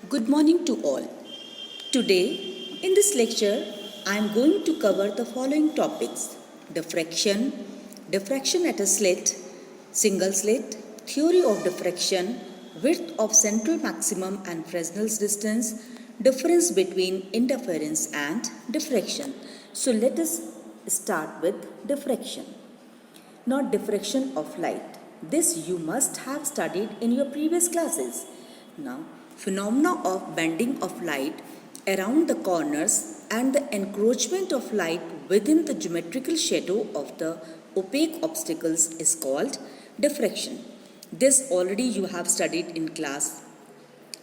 Good morning to all. Today, in this lecture, I am going to cover the following topics: diffraction at a slit, single slit, theory of diffraction, width of central maximum and Fresnel's distance, difference between interference and diffraction. So, let us start with diffraction. Now, diffraction of light. This you must have studied in your previous classes. Now, phenomena of bending of light around the corners and the encroachment of light within the geometrical shadow of the opaque obstacles is called diffraction. This already you have studied in class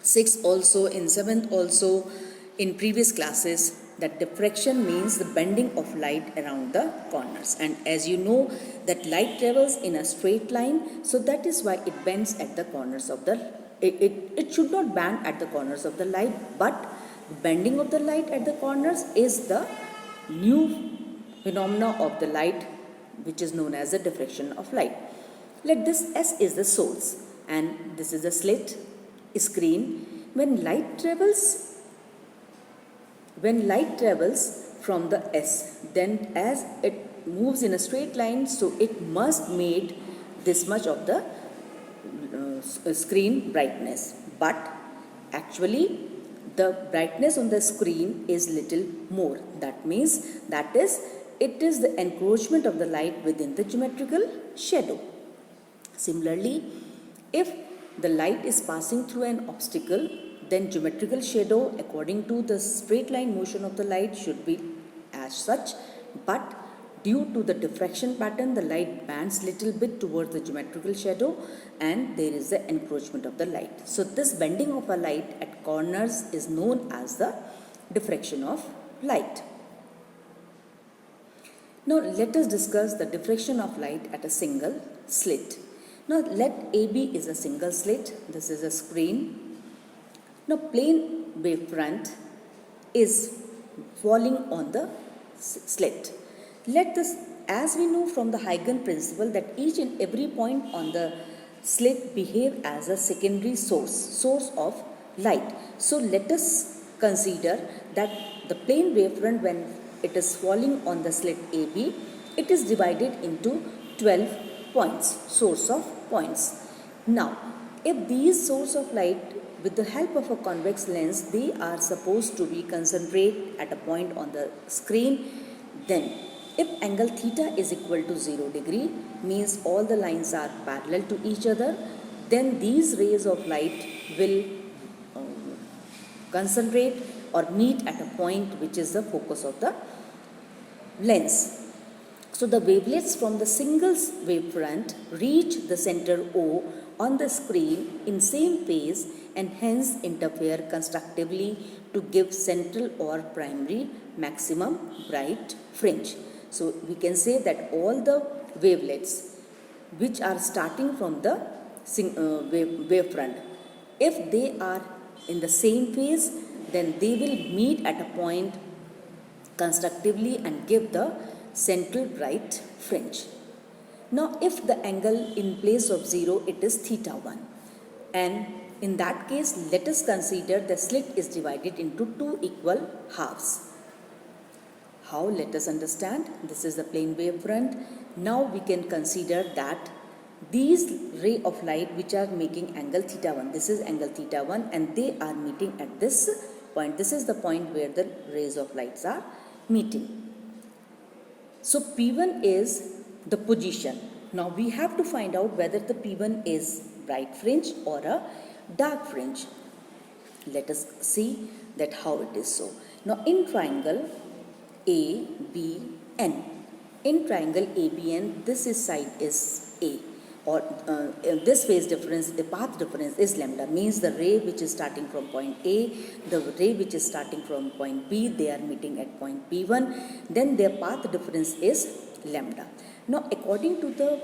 6 also, in 7th also, in previous classes, that diffraction means the bending of light around the corners. And as you know that light travels in a straight line, so that is why it bends at the corners of the it should not bend at the corners of the light, but bending of the light at the corners is the new phenomena of the light, which is known as the diffraction of light. Let this S is the source and this is the slit screen. When light travels from the S, then as it moves in a straight line, so it must made this much of the screen brightness, but actually the brightness on the screen is little more. That means it is the encroachment of the light within the geometrical shadow. Similarly, if the light is passing through an obstacle, then geometrical shadow according to the straight line motion of the light should be as such, but due to the diffraction pattern, the light bends little bit towards the geometrical shadow and there is the encroachment of the light. So this bending of a light at corners is known as the diffraction of light. Now let us discuss the diffraction of light at a single slit. Now let AB is a single slit, this is a screen. Now plane wavefront is falling on the slit. Let this, as we know from the Huygens principle, that each and every point on the slit behave as a secondary source of light. So let us consider that the plane wavefront, when it is falling on the slit AB, it is divided into 12 points, source of points. Now, if these source of light, with the help of a convex lens, they are supposed to be concentrate at a point on the screen, then if angle theta is equal to 0 degree, means all the lines are parallel to each other, then these rays of light will concentrate or meet at a point which is the focus of the lens. So the wavelets from the single wavefront reach the center O on the screen in same phase and hence interfere constructively to give central or primary maximum bright fringe. So we can say that all the wavelets which are starting from the wavefront, if they are in the same phase, then they will meet at a point constructively and give the central bright fringe. Now if the angle in place of 0, it is theta 1, and in that case let us consider the slit is divided into two equal halves. How? Let us understand. This is the plane wavefront. Now we can consider that these ray of light which are making angle theta 1, this is angle theta 1, and they are meeting at this point. This is the point where the rays of lights are meeting. So P1 is the position. Now we have to find out whether the P1 is bright fringe or a dark fringe. Let us see that how it is so. Now in triangle ABN, this is side is A, or this phase difference, the path difference is lambda, means the ray which is starting from point A, the ray which is starting from point B, they are meeting at point P1, then their path difference is lambda. Now according to the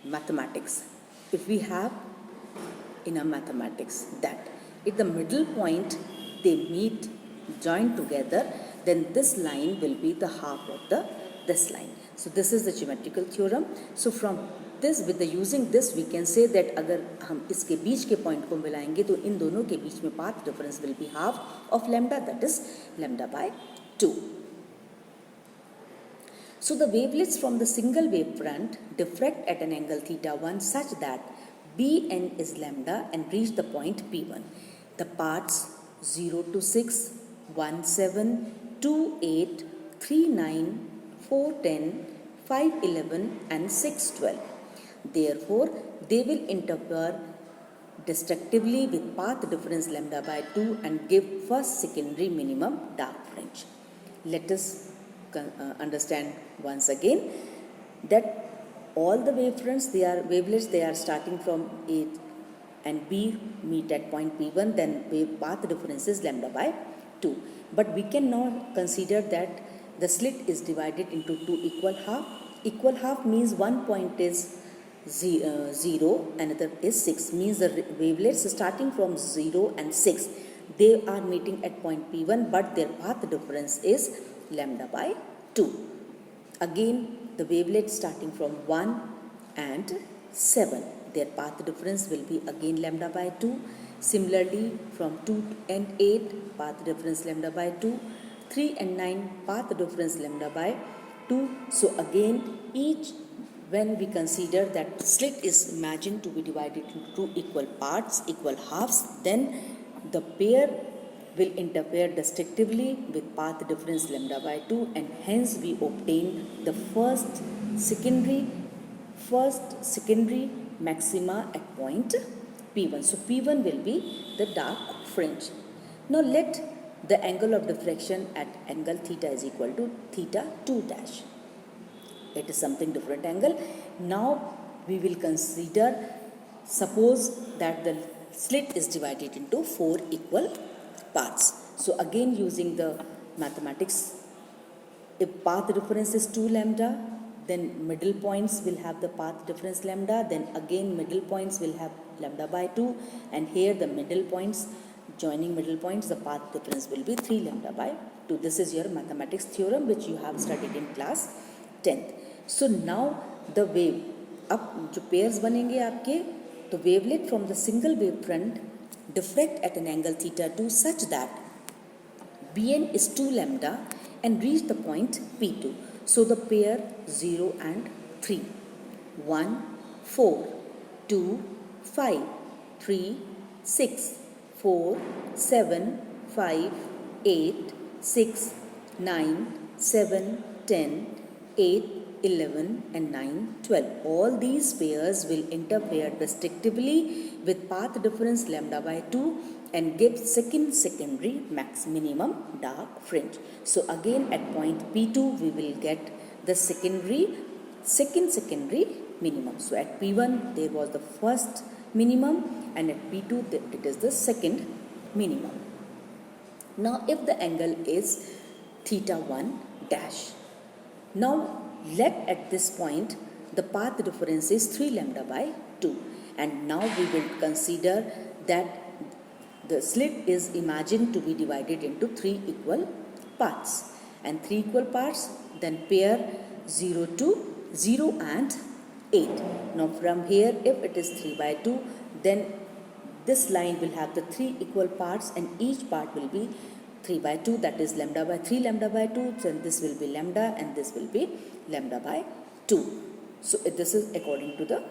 mathematics, if we have in a mathematics that if the middle point they meet join together, then this line will be the half of this line. So this is the geometrical theorem. So from this, with the using this, we can say that अगर हम इसके बीच के point को मिलाएंगे तो इन दोनों के बीच में path difference will be half of lambda, that is lambda by 2. So the wavelets from the single wavefront diffract at an angle theta 1 such that Bn is lambda and reach the point P1. The parts 0 to 6, 1, 7, 2, 8, 3, 9, 4, 10, 5, 11 and 6, 12. Therefore, they will interfere destructively with path difference lambda by 2 and give first secondary minimum dark fringe. Let us understand once again that all the wavefronts, wavelets, they are starting from A and B meet at point P1, then wave path difference is lambda by 2. But we can now consider that the slit is divided into two equal half. Equal half means one point is 0, another is 6, means the wavelets starting from 0 and 6, they are meeting at point P1, but their path difference is lambda by 2. Again, the wavelets starting from 1 and 7, their path difference will be again lambda by 2. Similarly, from 2 and 8, path difference lambda by 2. 3 and 9, path difference lambda by 2. So again, each, when we consider that slit is imagined to be divided into two equal parts, equal halves, then the pair will interfere destructively with path difference lambda by 2, and hence we obtain the first secondary maxima at point P1. So P1 will be the dark fringe. Now let the angle of diffraction at angle theta is equal to theta 2 dash. It is something different angle. Now we will consider, suppose that the slit is divided into 4 equal parts. So again, using the mathematics, if path difference is 2 lambda, then middle points will have the path difference lambda, then again middle points will have lambda by 2, and here the middle points, joining middle points, the path difference will be 3 lambda by 2. This is your mathematics theorem which you have studied in class 10th. So now the wave, अब जो pairs बनेंगे आपके, तो wavelet from the single wave front diffract at an angle theta 2 such that Bn is 2 lambda and reach the point P2. So the pair 0 and 3, 1, 4, 2, 5, 3, 6, 4, 7, 5, 8, 6, 9, 7, 10, 8, 11 and 9, 12. All these pairs will interfere destructively with path difference lambda by 2 and give secondary minimum dark fringe. So again at point P2 we will get the secondary minimum. So at P1 there was the first minimum, and at P2 it is the second minimum. Now if the angle is theta 1 dash, now let at this point the path difference is 3 lambda by 2, and now we will consider that the slit is imagined to be divided into 3 equal parts, and 3 equal parts, then pair 0 and 8. Now from here, if it is 3 by 2, then this line will have the 3 equal parts and each part will be 3 by 2, that is lambda by 3 lambda by 2, so this will be lambda and this will be lambda by 2. So this is according to the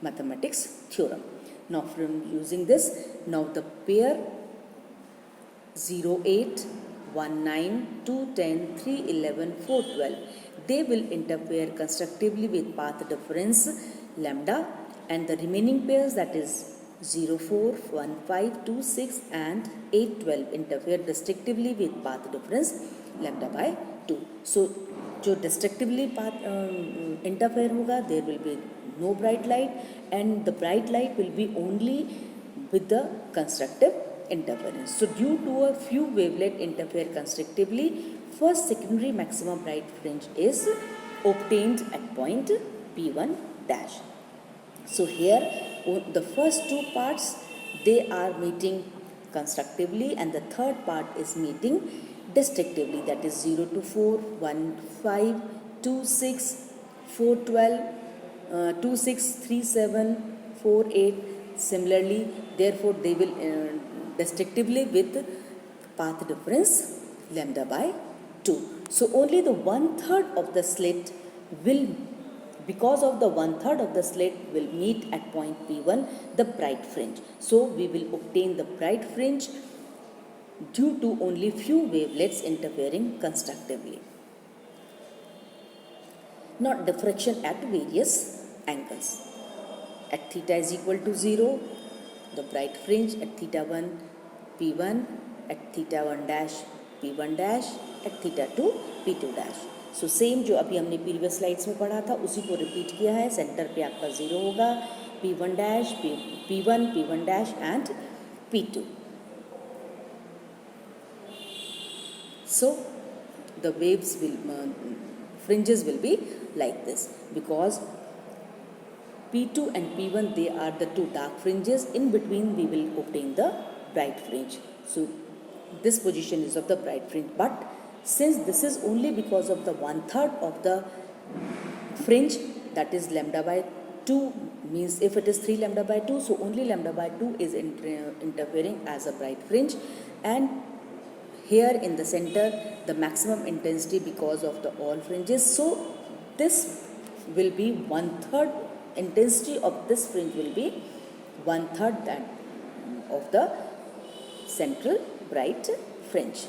mathematics theorem. Now from using this, now the pair 0, 8, 1, 9, 2, 10, 3, 11, 4, 12, they will interfere constructively with path difference lambda, and the remaining pairs, that is 0, 4, 1, 5, 2, 6 and 8, 12 interfere destructively with path difference lambda by 2. So जो destructively path interfere होगा, there will be no bright light, and the bright light will be only with the constructive interference. So due to a few wavelets interfere constructively, first secondary maximum bright fringe is obtained at point P1 dash. So here the first two parts, they are meeting constructively, and the third part is meeting destructively, that is 0 to 4, 1, 5, 2, 6, 412, 2637, 48. Similarly, therefore they will destructively with path difference lambda by 2. So only the 1/3 of the slit will, because of the 1/3 of the slit will meet at point P1, the bright fringe. So we will obtain the bright fringe due to only few wavelets interfering constructively. Now diffraction at various angles. At theta is equal to 0, the bright fringe at theta 1 P1, at theta 1 dash P1 dash, at theta 2 P2 dash. So same जो अभी हमने previous slides में पढ़ा था उसी को repeat किया है. सेंटर पे आपका 0 होगा, P1 dash, P1, P1 dash and P2. So the waves will fringes will be like this, because P2 and P1 they are the two dark fringes. In between we will obtain the bright fringe. So this position is of the bright fringe, but since this is only because of the 1/3 of the fringe, that is lambda by 2, means if it is 3 lambda by 2, so only lambda by 2 is interfering as a bright fringe, and here in the center the maximum intensity because of the all fringes. So this will be 1/3, intensity of this fringe will be 1/3 that of the central bright fringe.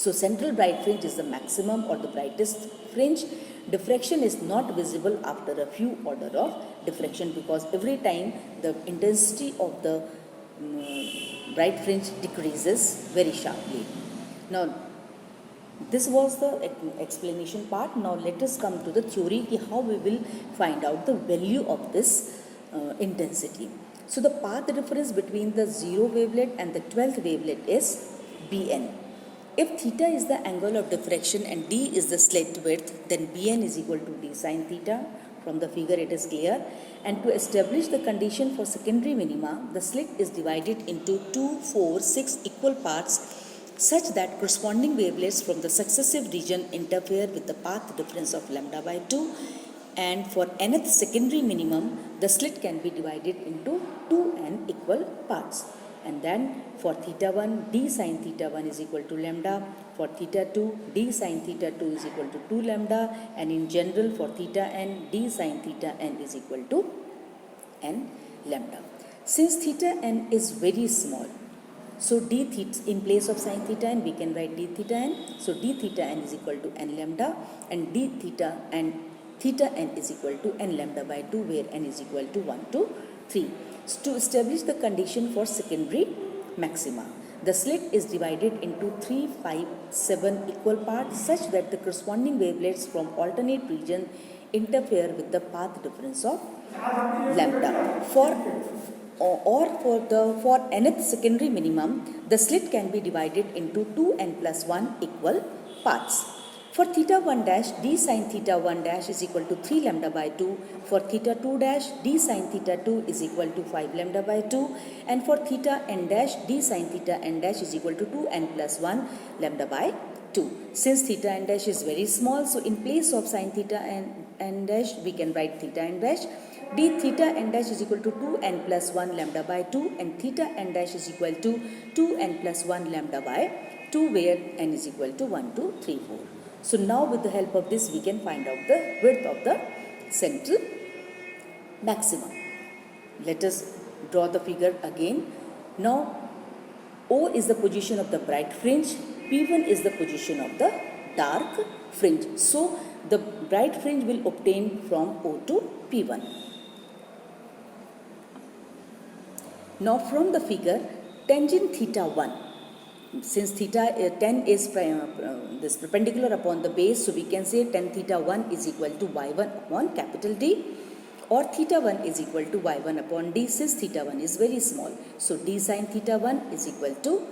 So central bright fringe is the maximum or the brightest fringe. Diffraction is not visible after a few order of diffraction, because every time the intensity of the bright fringe decreases very sharply. Now this was the explanation part. Now let us come to the theory, how we will find out the value of this intensity. So the path difference between the 0 wavelet and the 12th wavelet is Bn. If theta is the angle of diffraction and d is the slit width, then Bn is equal to d sin theta. From the figure it is clear. And to establish the condition for secondary minima, the slit is divided into 2, 4, 6 equal parts, such that corresponding wavelets from the successive region interfere with the path difference of lambda by 2. And for nth secondary minimum, the slit can be divided into 2n equal parts. And then for theta 1, d sin theta 1 is equal to lambda. For theta 2, d sin theta 2 is equal to 2 lambda. And in general for theta n, d sin theta n is equal to n lambda. Since theta n is very small, so d theta, in place of sin theta n, we can write d theta n. So d theta n is equal to n lambda, and d theta and theta n is equal to n lambda by 2, where n is equal to 1 to 3. So to establish the condition for secondary maxima, the slit is divided into 3, 5, 7 equal parts, such that the corresponding wavelets from alternate region interfere with the path difference of lambda. For nth secondary minimum, the slit can be divided into 2n plus 1 equal parts. For theta 1 dash, d sin theta 1 dash is equal to 3 lambda by 2. For theta 2 dash, d sin theta 2 is equal to 5 lambda by 2. And for theta n dash, d sin theta n dash is equal to 2n plus 1 lambda by 2. Since theta n dash is very small, so in place of sin theta n dash, we can write theta n dash. D theta n dash is equal to 2n plus 1 lambda by 2, and theta n dash is equal to 2n plus 1 lambda by 2, where n is equal to 1, 2, 3, 4. So now with the help of this we can find out the width of the central maximum. Let us draw the figure again. Now O is the position of the bright fringe, P1 is the position of the dark fringe. So the bright fringe will obtain from O to P1. Now from the figure, tangent theta 1, since theta 10 is this perpendicular upon the base, so we can say tan theta 1 is equal to y1 upon capital D, or theta 1 is equal to y1 upon d, since theta 1 is very small. So d sin theta 1 is equal to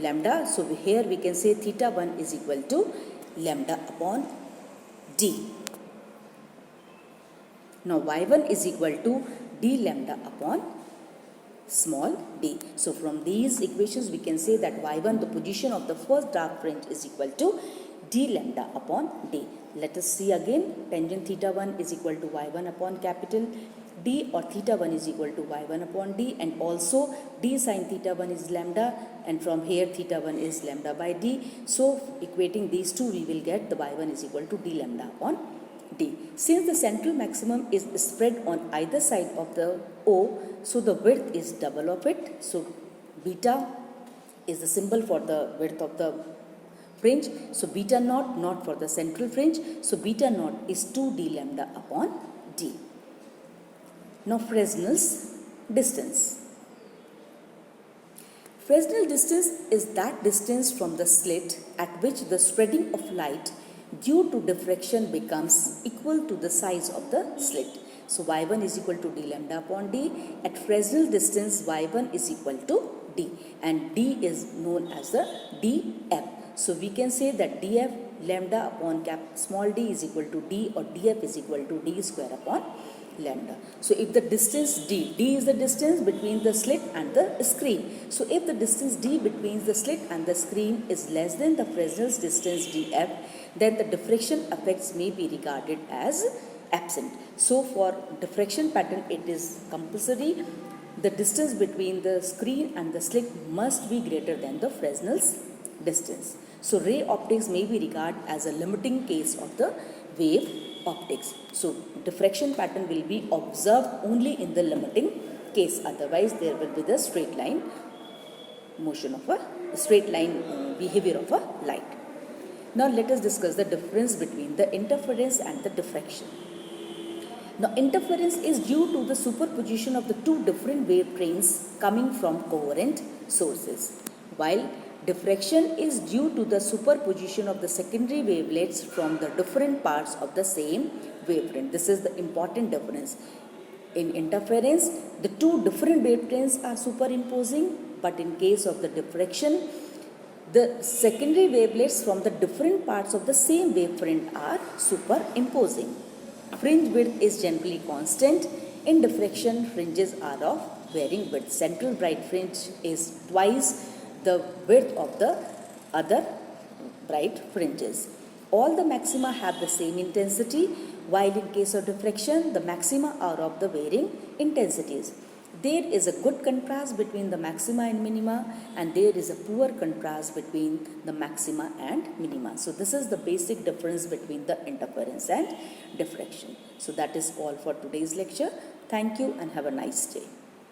lambda. So here we can say theta 1 is equal to lambda upon d. Now y1 is equal to d lambda upon small d. So from these equations we can say that y1, the position of the first dark fringe, is equal to d lambda upon d. Let us see again, tangent theta 1 is equal to y1 upon capital D, or theta 1 is equal to y1 upon d, and also d sine theta 1 is lambda, and from here theta 1 is lambda by d. So equating these two, we will get the y1 is equal to d lambda upon d. Since the central maximum is spread on either side of the O, so the width is double of it. So beta is the symbol for the width of the fringe. So beta naught, not for the central fringe. So beta naught is 2d lambda upon d. Now Fresnel's distance. Fresnel distance is that distance from the slit at which the spreading of light due to diffraction becomes equal to the size of the slit. So y1 is equal to d lambda upon d. At Fresnel distance, y1 is equal to d, and d is known as the df. So we can say that df lambda upon small d is equal to d, or df is equal to d square upon lambda. So if the distance d is the distance between the slit and the screen. So if the distance d between the slit and the screen is less than the Fresnel's distance df, then the diffraction effects may be regarded as absent. So for diffraction pattern, it is compulsory the distance between the screen and the slit must be greater than the Fresnel's distance. So ray optics may be regarded as a limiting case of the wave optics. So diffraction pattern will be observed only in the limiting case, otherwise there will be the straight line motion of a straight line behavior of a light. Now let us discuss the difference between the interference and the diffraction. Now interference is due to the superposition of the two different wave trains coming from coherent sources, while diffraction is due to the superposition of the secondary wavelets from the different parts of the same wavelength. This is the important difference. In interference, the two different wave trains are superimposing, but in case of the diffraction, the secondary wavelets from the different parts of the same wavefront are superimposing. Fringe width is generally constant. In diffraction, fringes are of varying width. Central bright fringe is twice the width of the other bright fringes. All the maxima have the same intensity, while in case of diffraction, the maxima are of the varying intensities. There is a good contrast between the maxima and minima, and there is a poor contrast between the maxima and minima. So this is the basic difference between the interference and diffraction. So that is all for today's lecture. Thank you and have a nice day.